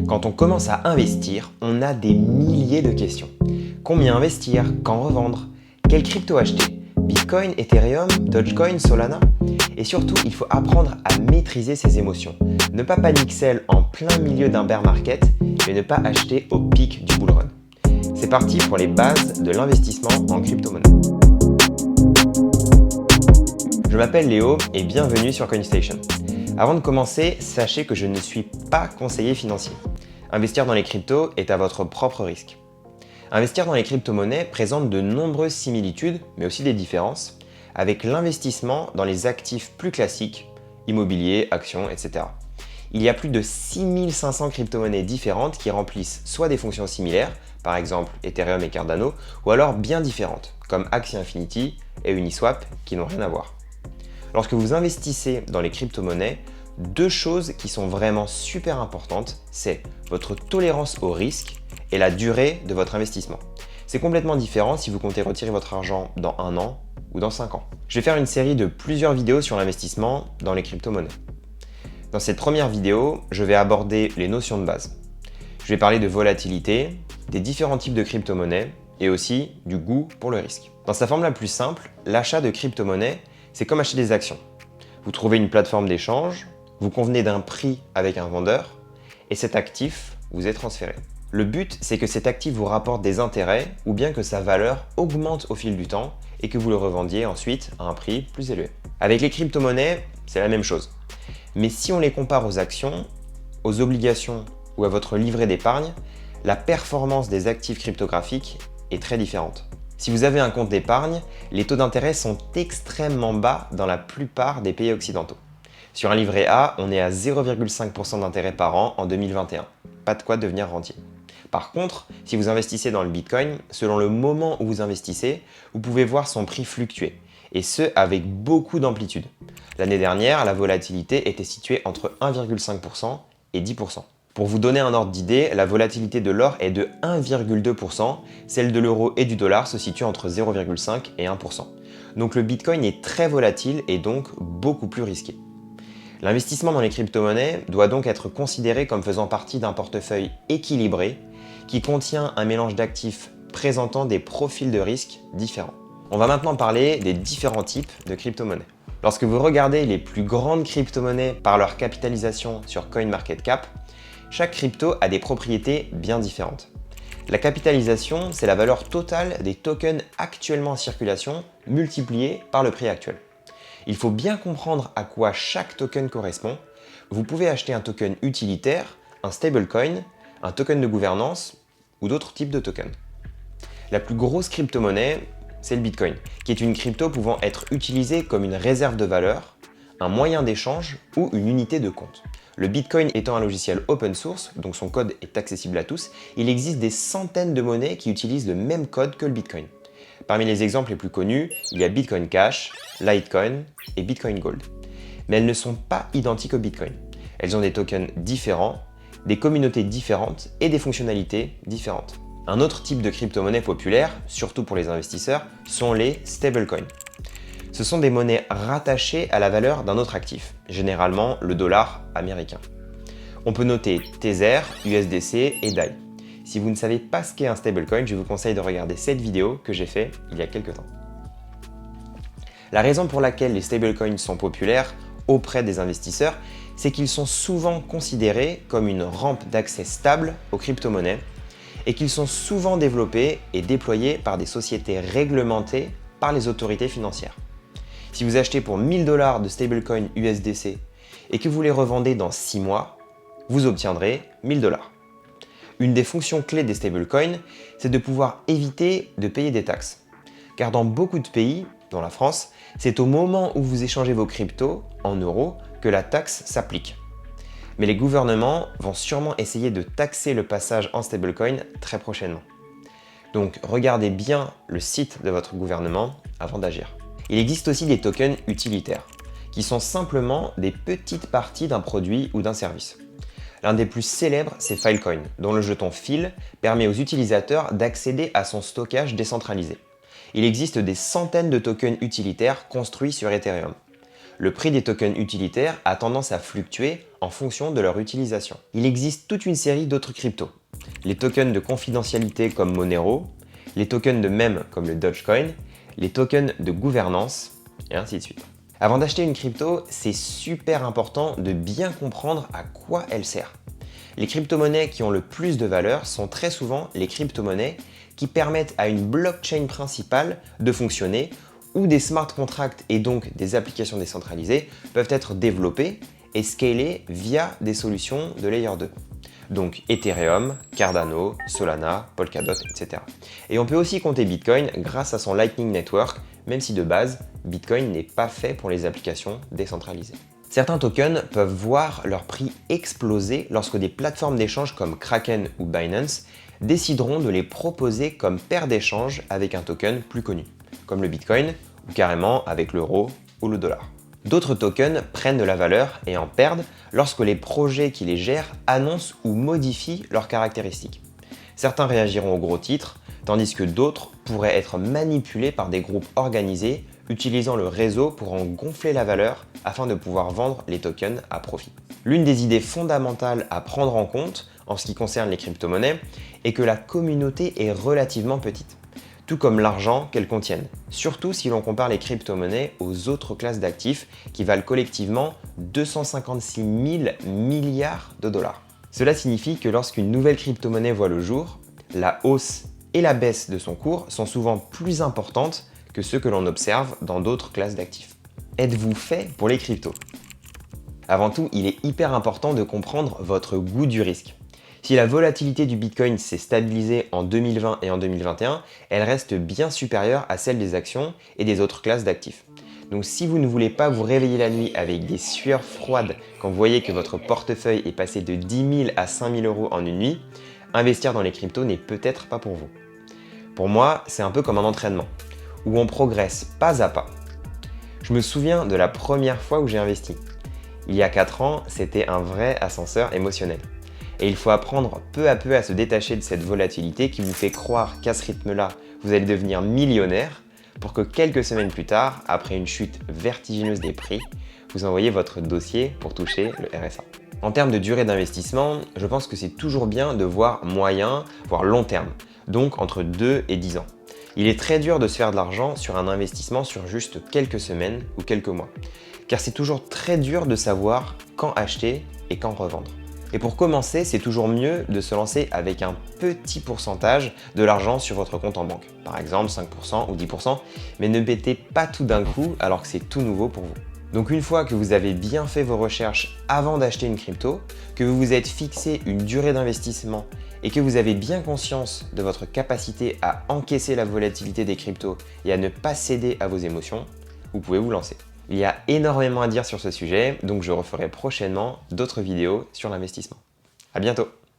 Quand on commence à investir, on a des milliers de questions. Combien investir? Quand revendre? Quelle crypto acheter? Bitcoin, Ethereum, Dogecoin, Solana? Et surtout, il faut apprendre à maîtriser ses émotions. Ne pas paniquer en plein milieu d'un bear market, mais ne pas acheter au pic du bull run. C'est parti pour les bases de l'investissement en crypto-monnaie. Je m'appelle Léo et bienvenue sur CoinStation. Avant de commencer, sachez que je ne suis pas conseiller financier. Investir dans les cryptos est à votre propre risque. Investir dans les crypto-monnaies présente de nombreuses similitudes, mais aussi des différences, avec l'investissement dans les actifs plus classiques, immobilier, actions, etc. Il y a plus de 6500 crypto-monnaies différentes qui remplissent soit des fonctions similaires, par exemple Ethereum et Cardano, ou alors bien différentes, comme Axie Infinity et Uniswap, qui n'ont rien à voir. Lorsque vous investissez dans les crypto-monnaies, deux choses qui sont vraiment super importantes, c'est votre tolérance au risque et la durée de votre investissement. C'est complètement différent si vous comptez retirer votre argent dans 1 an ou dans 5 ans. Je vais faire une série de plusieurs vidéos sur l'investissement dans les crypto-monnaies. Dans cette première vidéo, je vais aborder les notions de base. Je vais parler de volatilité, des différents types de crypto-monnaies et aussi du goût pour le risque. Dans sa forme la plus simple, l'achat de crypto-monnaies, c'est comme acheter des actions. Vous trouvez une plateforme d'échange, vous convenez d'un prix avec un vendeur et cet actif vous est transféré. Le but, c'est que cet actif vous rapporte des intérêts ou bien que sa valeur augmente au fil du temps et que vous le revendiez ensuite à un prix plus élevé. Avec les crypto-monnaies, c'est la même chose. Mais si on les compare aux actions, aux obligations ou à votre livret d'épargne, la performance des actifs cryptographiques est très différente. Si vous avez un compte d'épargne, les taux d'intérêt sont extrêmement bas dans la plupart des pays occidentaux. Sur un livret A, on est à 0,5% d'intérêt par an en 2021. Pas de quoi devenir rentier. Par contre, si vous investissez dans le Bitcoin, selon le moment où vous investissez, vous pouvez voir son prix fluctuer, et ce avec beaucoup d'amplitude. L'année dernière, la volatilité était située entre 1,5% et 10%. Pour vous donner un ordre d'idée, la volatilité de l'or est de 1,2%, celle de l'euro et du dollar se situe entre 0,5 et 1%. Donc le Bitcoin est très volatile et donc beaucoup plus risqué. L'investissement dans les crypto-monnaies doit donc être considéré comme faisant partie d'un portefeuille équilibré qui contient un mélange d'actifs présentant des profils de risque différents. On va maintenant parler des différents types de crypto-monnaies. Lorsque vous regardez les plus grandes crypto-monnaies par leur capitalisation sur CoinMarketCap, chaque crypto a des propriétés bien différentes. La capitalisation, c'est la valeur totale des tokens actuellement en circulation multipliée par le prix actuel. Il faut bien comprendre à quoi chaque token correspond. Vous pouvez acheter un token utilitaire, un stablecoin, un token de gouvernance ou d'autres types de tokens. La plus grosse crypto-monnaie, c'est le Bitcoin, qui est une crypto pouvant être utilisée comme une réserve de valeur, un moyen d'échange ou une unité de compte. Le Bitcoin étant un logiciel open source, donc son code est accessible à tous, il existe des centaines de monnaies qui utilisent le même code que le Bitcoin. Parmi les exemples les plus connus, il y a Bitcoin Cash, Litecoin et Bitcoin Gold. Mais elles ne sont pas identiques au Bitcoin. Elles ont des tokens différents, des communautés différentes et des fonctionnalités différentes. Un autre type de crypto-monnaie populaire, surtout pour les investisseurs, sont les stablecoins. Ce sont des monnaies rattachées à la valeur d'un autre actif, généralement le dollar américain. On peut noter Tether, USDC et DAI. Si vous ne savez pas ce qu'est un stablecoin, je vous conseille de regarder cette vidéo que j'ai faite il y a quelques temps. La raison pour laquelle les stablecoins sont populaires auprès des investisseurs, c'est qu'ils sont souvent considérés comme une rampe d'accès stable aux crypto-monnaies et qu'ils sont souvent développés et déployés par des sociétés réglementées par les autorités financières. Si vous achetez pour 1000 $ de stablecoin USDC et que vous les revendez dans 6 mois, vous obtiendrez 1000 $. Une des fonctions clés des stablecoins, c'est de pouvoir éviter de payer des taxes. Car dans beaucoup de pays, dont la France, c'est au moment où vous échangez vos cryptos en euros que la taxe s'applique. Mais les gouvernements vont sûrement essayer de taxer le passage en stablecoin très prochainement. Donc regardez bien le site de votre gouvernement avant d'agir. Il existe aussi des tokens utilitaires, qui sont simplement des petites parties d'un produit ou d'un service. L'un des plus célèbres, c'est Filecoin, dont le jeton File permet aux utilisateurs d'accéder à son stockage décentralisé. Il existe des centaines de tokens utilitaires construits sur Ethereum. Le prix des tokens utilitaires a tendance à fluctuer en fonction de leur utilisation. Il existe toute une série d'autres cryptos. Les tokens de confidentialité comme Monero, les tokens de mème comme le Dogecoin, les tokens de gouvernance, et ainsi de suite. Avant d'acheter une crypto, c'est super important de bien comprendre à quoi elle sert. Les crypto-monnaies qui ont le plus de valeur sont très souvent les crypto-monnaies qui permettent à une blockchain principale de fonctionner, où des smart contracts et donc des applications décentralisées peuvent être développées et scalées via des solutions de Layer 2. Donc Ethereum, Cardano, Solana, Polkadot, etc. Et on peut aussi compter Bitcoin grâce à son Lightning Network, même si de base, Bitcoin n'est pas fait pour les applications décentralisées. Certains tokens peuvent voir leur prix exploser lorsque des plateformes d'échange comme Kraken ou Binance décideront de les proposer comme paire d'échange avec un token plus connu, comme le Bitcoin ou carrément avec l'euro ou le dollar. D'autres tokens prennent de la valeur et en perdent lorsque les projets qui les gèrent annoncent ou modifient leurs caractéristiques. Certains réagiront aux gros titres, tandis que d'autres pourraient être manipulés par des groupes organisés utilisant le réseau pour en gonfler la valeur afin de pouvoir vendre les tokens à profit. L'une des idées fondamentales à prendre en compte en ce qui concerne les crypto-monnaies est que la communauté est relativement petite, tout comme l'argent qu'elles contiennent, surtout si l'on compare les crypto-monnaies aux autres classes d'actifs qui valent collectivement 256 000 milliards de dollars. Cela signifie que lorsqu'une nouvelle crypto-monnaie voit le jour, la hausse et la baisse de son cours sont souvent plus importantes que ceux que l'on observe dans d'autres classes d'actifs. Êtes-vous fait pour les cryptos? Avant tout, il est hyper important de comprendre votre goût du risque. Si la volatilité du Bitcoin s'est stabilisée en 2020 et en 2021, elle reste bien supérieure à celle des actions et des autres classes d'actifs. Donc si vous ne voulez pas vous réveiller la nuit avec des sueurs froides quand vous voyez que votre portefeuille est passé de 10 000 à 5 000 euros en une nuit, investir dans les cryptos n'est peut-être pas pour vous. Pour moi, c'est un peu comme un entraînement, où on progresse pas à pas. Je me souviens de la première fois où j'ai investi. Il y a 4 ans, c'était un vrai ascenseur émotionnel. Et il faut apprendre peu à peu à se détacher de cette volatilité qui vous fait croire qu'à ce rythme-là, vous allez devenir millionnaire pour que quelques semaines plus tard, après une chute vertigineuse des prix, vous envoyez votre dossier pour toucher le RSA. En termes de durée d'investissement, je pense que c'est toujours bien de voir moyen, voire long terme, donc entre 2 et 10 ans. Il est très dur de se faire de l'argent sur un investissement sur juste quelques semaines ou quelques mois, car c'est toujours très dur de savoir quand acheter et quand revendre. Et pour commencer, c'est toujours mieux de se lancer avec un petit pourcentage de l'argent sur votre compte en banque, par exemple 5% ou 10%, mais ne mettez pas tout d'un coup alors que c'est tout nouveau pour vous. Donc une fois que vous avez bien fait vos recherches avant d'acheter une crypto, que vous vous êtes fixé une durée d'investissement et que vous avez bien conscience de votre capacité à encaisser la volatilité des cryptos et à ne pas céder à vos émotions, vous pouvez vous lancer. Il y a énormément à dire sur ce sujet, donc je referai prochainement d'autres vidéos sur l'investissement. À bientôt!